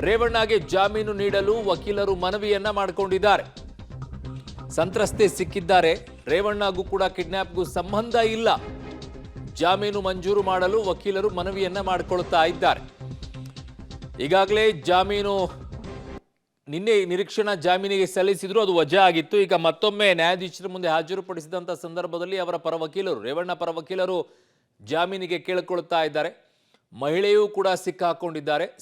ರೇವಣ್ಣಗೆ ಜಾಮೀನು ನೀಡಲು ವಕೀಲರು ಮನವಿಯನ್ನ ಮಾಡಿಕೊಂಡಿದ್ದಾರೆ. ಸಂತ್ರಸ್ತೆ ಸಿಕ್ಕಿದ್ದಾರೆ. ರೇವಣ್ಣಗೂ ಕೂಡ ಕಿಡ್ನಾಪ್ಗೂ ಸಂಬಂಧ ಇಲ್ಲ. ಜಾಮೀನು ಮಂಜೂರು ಮಾಡಲು ವಕೀಲರು ಮನವಿಯನ್ನ ಮಾಡಿಕೊಳ್ಳುತ್ತಾ ಇದ್ದಾರೆ. ಈಗಾಗಲೇ ಜಾಮೀನು ನಿನ್ನೆ ನಿರೀಕ್ಷಣಾ ಜಾಮೀನಿಗೆ ಸಲ್ಲಿಸಿದ್ರು, ಅದು ವಜಾ ಆಗಿತ್ತು. ಈಗ ಮತ್ತೊಮ್ಮೆ ನ್ಯಾಯಾಧೀಶರ ಮುಂದೆ ಹಾಜರುಪಡಿಸಿದಂಥ ಸಂದರ್ಭದಲ್ಲಿ ಅವರ ಪರ ವಕೀಲರು, ರೇವಣ್ಣ ಪರ ವಕೀಲರು ಜಾಮೀನಿಗೆ ಕೇಳಿಕೊಳ್ಳುತ್ತಾ ಇದ್ದಾರೆ. ಮಹಿಳೆಯೂ ಕೂಡ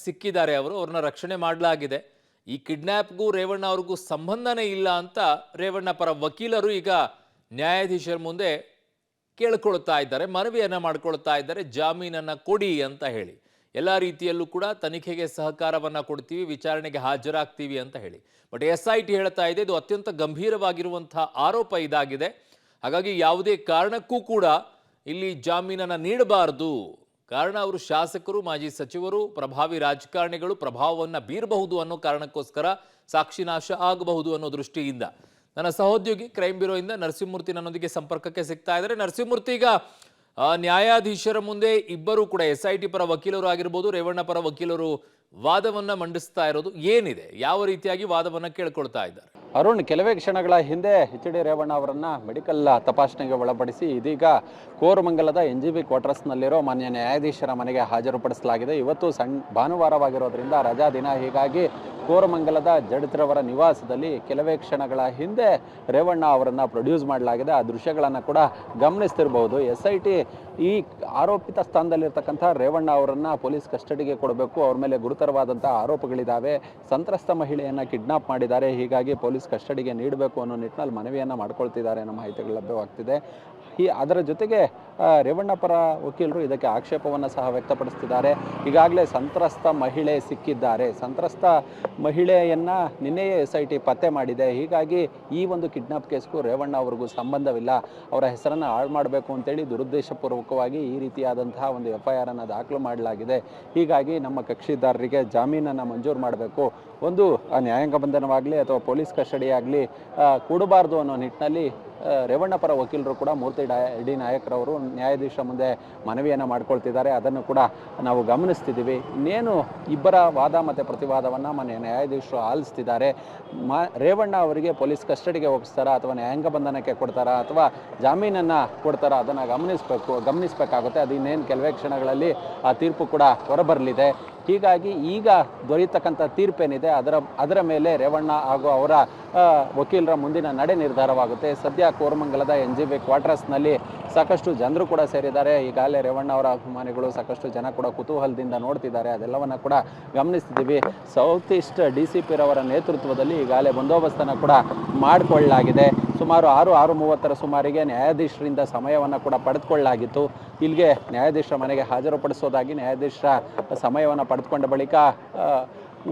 ಸಿಕ್ಕಿದ್ದಾರೆ. ಅವ್ರನ್ನ ರಕ್ಷಣೆ ಮಾಡಲಾಗಿದೆ. ಈ ಕಿಡ್ನಾಪ್ಗೂ ರೇವಣ್ಣ ಅವ್ರಿಗೂ ಸಂಬಂಧನೇ ಇಲ್ಲ ಅಂತ ರೇವಣ್ಣ ಪರ ವಕೀಲರು ಈಗ ನ್ಯಾಯಾಧೀಶರ ಮುಂದೆ ಕೇಳಿಕೊಳ್ಳುತ್ತಾ ಇದ್ದಾರೆ, ಮನವಿಯನ್ನ ಮಾಡಿಕೊಳ್ತಾ ಇದ್ದಾರೆ, ಜಾಮೀನನ್ನ ಕೊಡಿ ಅಂತ ಹೇಳಿ. ಎಲ್ಲ ರೀತಿಯಲ್ಲೂ ಕೂಡ ತನಿಖೆಗೆ ಸಹಕಾರವನ್ನ ಕೊಡ್ತೀವಿ, ವಿಚಾರಣೆಗೆ ಹಾಜರಾಗ್ತೀವಿ ಅಂತ ಹೇಳಿ. ಬಟ್ SIT ಹೇಳ್ತಾ ಇದೆ ಇದು ಅತ್ಯಂತ ಗಂಭೀರವಾಗಿರುವಂತಹ ಆರೋಪ ಇದಾಗಿದೆ. ಹಾಗಾಗಿ ಯಾವುದೇ ಕಾರಣಕ್ಕೂ ಕೂಡ ಇಲ್ಲಿ ಜಾಮೀನನ್ನ ನೀಡಬಾರದು. ಕಾರಣ ಅವರು ಶಾಸಕರು, ಮಾಜಿ ಸಚಿವರು, ಪ್ರಭಾವಿ ರಾಜಕಾರಣಿಗಳು, ಪ್ರಭಾವವನ್ನು ಬೀರಬಹುದು ಅನ್ನೋ ಕಾರಣಕ್ಕೋಸ್ಕರ ಸಾಕ್ಷಿನಾಶ ಆಗಬಹುದು ಅನ್ನೋ ದೃಷ್ಟಿಯಿಂದ ನನ್ನ ಸಹೋದ್ಯೋಗಿ ಕ್ರೈಮ್ ಬ್ಯೂರೋಯಿಂದ ನರಸಿಂಹಮೂರ್ತಿ ನನ್ನೊಂದಿಗೆ ಸಂಪರ್ಕಕ್ಕೆ ಸಿಗ್ತಾ ಇದ್ದಾರೆ. ನರಸಿಂಹಮೂರ್ತಿ, ಈಗ ನ್ಯಾಯಾಧೀಶರ ಮುಂದೆ ಇಬ್ಬರು ಕೂಡ SIT ಪರ ವಕೀಲರು ಆಗಿರ್ಬೋದು, ರೇವಣ್ಣ ಪರ ವಕೀಲರು ವಾದವನ್ನ ಮಂಡಿಸ್ತಾ ಇರೋದು ಏನಿದೆ? ಯಾವ ರೀತಿಯಾಗಿ ವಾದವನ್ನ ಕೇಳ್ಕೊಳ್ತಾ ಇದ್ದಾರೆ? ಅರುಣ್, ಕೆಲವೇ ಕ್ಷಣಗಳ ಹಿಂದೆ HD ರೇವಣ್ಣ ಅವರನ್ನ ಮೆಡಿಕಲ್ ತಪಾಸಣೆಗೆ ಒಳಪಡಿಸಿ ಇದೀಗ ಕೋರಮಂಗಲದ NGB ಕ್ವಾರ್ಟರ್ಸ್ನಲ್ಲಿರೋ ಮಾನ್ಯ ನ್ಯಾಯಾಧೀಶರ ಮನೆಗೆ ಹಾಜರುಪಡಿಸಲಾಗಿದೆ. ಇವತ್ತು ಭಾನುವಾರವಾಗಿರೋದ್ರಿಂದ ರಜಾ ದಿನ, ಹೀಗಾಗಿ ಕೋರಮಂಗಲದ ಜಡ್ಜ್ರವರ ನಿವಾಸದಲ್ಲಿ ಕೆಲವೇ ಕ್ಷಣಗಳ ಹಿಂದೆ ರೇವಣ್ಣ ಅವರನ್ನು ಪ್ರೊಡ್ಯೂಸ್ ಮಾಡಲಾಗಿದೆ. ಆ ದೃಶ್ಯಗಳನ್ನು ಕೂಡ ಗಮನಿಸ್ತಿರಬಹುದು. SIT ಈ ಆರೋಪಿತ ಸ್ಥಾನದಲ್ಲಿರ್ತಕ್ಕಂಥ ರೇವಣ್ಣ ಅವರನ್ನು ಪೊಲೀಸ್ ಕಸ್ಟಡಿಗೆ ಕೊಡಬೇಕು, ಅವ್ರ ಮೇಲೆ ಗುರುತರವಾದಂಥ ಆರೋಪಗಳಿದ್ದಾವೆ, ಸಂತ್ರಸ್ತ ಮಹಿಳೆಯನ್ನು ಕಿಡ್ನಾಪ್ ಮಾಡಿದ್ದಾರೆ, ಹೀಗಾಗಿ ಪೊಲೀಸ್ ಕಸ್ಟಡಿಗೆ ನೀಡಬೇಕು ಅನ್ನೋ ನಿಟ್ಟಿನಲ್ಲಿ ಮನವಿಯನ್ನು ಮಾಡ್ಕೊಳ್ತಿದ್ದಾರೆ ಅನ್ನೋ ಮಾಹಿತಿಗಳು ಲಭ್ಯವಾಗ್ತಿದೆ. ಅದರ ಜೊತೆಗೆ ರೇವಣ್ಣ ಪರ ವಕೀಲರು ಇದಕ್ಕೆ ಆಕ್ಷೇಪವನ್ನು ಸಹ ವ್ಯಕ್ತಪಡಿಸ್ತಿದ್ದಾರೆ. ಈಗಾಗಲೇ ಸಂತ್ರಸ್ತ ಮಹಿಳೆ ಸಿಕ್ಕಿದ್ದಾರೆ. ಸಂತ್ರಸ್ತ ಮಹಿಳೆಯನ್ನು ನಿನ್ನೆಯೇ SIT ಪತ್ತೆ ಮಾಡಿದೆ. ಹೀಗಾಗಿ ಈ ಒಂದು ಕಿಡ್ನಾಪ್ ಕೇಸ್ಗೂ ರೇವಣ್ಣ ಅವ್ರಿಗೂ ಸಂಬಂಧವಿಲ್ಲ, ಅವರ ಹೆಸರನ್ನು ಹಾಳು ಮಾಡಬೇಕು ಅಂತೇಳಿ ದುರುದ್ದೇಶಪೂರ್ವಕವಾಗಿ ಈ ರೀತಿಯಾದಂತಹ ಒಂದು FIR ಅನ್ನು ದಾಖಲು ಮಾಡಲಾಗಿದೆ. ಹೀಗಾಗಿ ನಮ್ಮ ಕಕ್ಷಿದಾರರಿಗೆ ಜಾಮೀನನ್ನು ಮಂಜೂರು ಮಾಡಬೇಕು, ಒಂದು ನ್ಯಾಯಾಂಗ ಬಂಧನವಾಗಲಿ ಅಥವಾ ಪೊಲೀಸ್ ಕಸ್ಟಡಿ ಆಗಲಿ ಕೊಡಬಾರ್ದು ಅನ್ನೋ ನಿಟ್ಟಿನಲ್ಲಿ ರೇವಣ್ಣ ಪರ ವಕೀಲರು ಕೂಡ ಮೂರ್ತಿ ಡಿ ನಾಯಕರವರು ನ್ಯಾಯಾಧೀಶರ ಮುಂದೆ ಮನವಿಯನ್ನು ಮಾಡ್ಕೊಳ್ತಿದ್ದಾರೆ. ಅದನ್ನು ಕೂಡ ನಾವು ಗಮನಿಸ್ತಿದ್ದೀವಿ. ಇನ್ನೇನು ಇಬ್ಬರ ವಾದ ಮತ್ತು ಪ್ರತಿವಾದವನ್ನು ಮನೆ ನ್ಯಾಯಾಧೀಶರು ಆಲಿಸ್ತಿದ್ದಾರೆ. ರೇವಣ್ಣ ಅವರಿಗೆ ಪೊಲೀಸ್ ಕಸ್ಟಡಿಗೆ ಒಪ್ಪಿಸ್ತಾರಾ ಅಥವಾ ನ್ಯಾಯಾಂಗ ಬಂಧನಕ್ಕೆ ಕೊಡ್ತಾರಾ ಅಥವಾ ಜಾಮೀನನ್ನು ಕೊಡ್ತಾರಾ ಅದನ್ನು ಗಮನಿಸಬೇಕಾಗುತ್ತೆ. ಅದು ಇನ್ನೇನು ಕೆಲವೇ ಕ್ಷಣಗಳಲ್ಲಿ ಆ ತೀರ್ಪು ಕೂಡ ಹೊರಬರಲಿದೆ. ಹೀಗಾಗಿ ಈಗ ದೊರೆಯತಕ್ಕಂಥ ತೀರ್ಪೇನಿದೆ ಅದರ ಮೇಲೆ ರೇವಣ್ಣ ಹಾಗೂ ಅವರ ವಕೀಲರ ಮುಂದಿನ ನಡೆ ನಿರ್ಧಾರವಾಗುತ್ತೆ. ಸದ್ಯ ಕೋರಮಂಗಲದ NGB ಕ್ವಾರ್ಟರ್ಸ್ನಲ್ಲಿ ಸಾಕಷ್ಟು ಜನರು ಕೂಡ ಸೇರಿದ್ದಾರೆ. ಈಗಾಗಲೇ ರೇವಣ್ಣ ಅವರ ಅಭಿಮಾನಿಗಳು ಸಾಕಷ್ಟು ಜನ ಕೂಡ ಕುತೂಹಲದಿಂದ ನೋಡ್ತಿದ್ದಾರೆ. ಅದೆಲ್ಲವನ್ನು ಕೂಡ ಗಮನಿಸ್ತಿದ್ದೀವಿ. ಸೌತ್ ಈಸ್ಟ್ DCP ರವರ ನೇತೃತ್ವದಲ್ಲಿ ಈಗಾಗಲೇ ಬಂದೋಬಸ್ತನ್ನು ಕೂಡ ಮಾಡಿಕೊಳ್ಳಲಾಗಿದೆ. ಸುಮಾರು 6:30 ಸುಮಾರಿಗೆ ನ್ಯಾಯಾಧೀಶರಿಂದ ಸಮಯವನ್ನು ಕೂಡ ಪಡೆದುಕೊಳ್ಳಲಾಗಿತ್ತು. ಇಲ್ಲಿಗೆ ನ್ಯಾಯಾಧೀಶರ ಮನೆಗೆ ಹಾಜರುಪಡಿಸೋದಾಗಿ ನ್ಯಾಯಾಧೀಶರ ಸಮಯವನ್ನು ಪಡೆದುಕೊಂಡ ಬಳಿಕ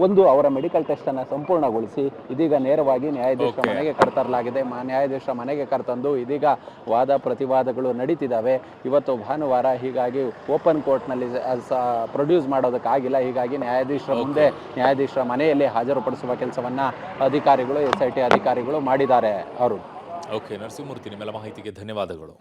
ಒಂದು ಅವರ ಮೆಡಿಕಲ್ ಟೆಸ್ಟನ್ನು ಸಂಪೂರ್ಣಗೊಳಿಸಿ ಇದೀಗ ನೇರವಾಗಿ ನ್ಯಾಯಾಧೀಶರ ಮನೆಗೆ ಕರೆತರಲಾಗಿದೆ. ನ್ಯಾಯಾಧೀಶರ ಮನೆಗೆ ಕರೆತಂದು ಇದೀಗ ವಾದ ಪ್ರತಿವಾದಗಳು ನಡೀತಿದ್ದಾವೆ. ಇವತ್ತು ಭಾನುವಾರ, ಹೀಗಾಗಿ ಓಪನ್ ಕೋರ್ಟ್ನಲ್ಲಿ ಪ್ರೊಡ್ಯೂಸ್ ಮಾಡೋದಕ್ಕಾಗಿಲ್ಲ. ಹೀಗಾಗಿ ನ್ಯಾಯಾಧೀಶರ ಮುಂದೆ ನ್ಯಾಯಾಧೀಶರ ಮನೆಯಲ್ಲಿ ಹಾಜರುಪಡಿಸುವ ಕೆಲಸವನ್ನು ಅಧಿಕಾರಿಗಳು SIT ಅಧಿಕಾರಿಗಳು ಮಾಡಿದ್ದಾರೆ. ಅವರು ನರಸಿಂಹಮೂರ್ತಿ, ನಿಮ್ಮೆಲ್ಲ ಮಾಹಿತಿಗೆ ಧನ್ಯವಾದಗಳು.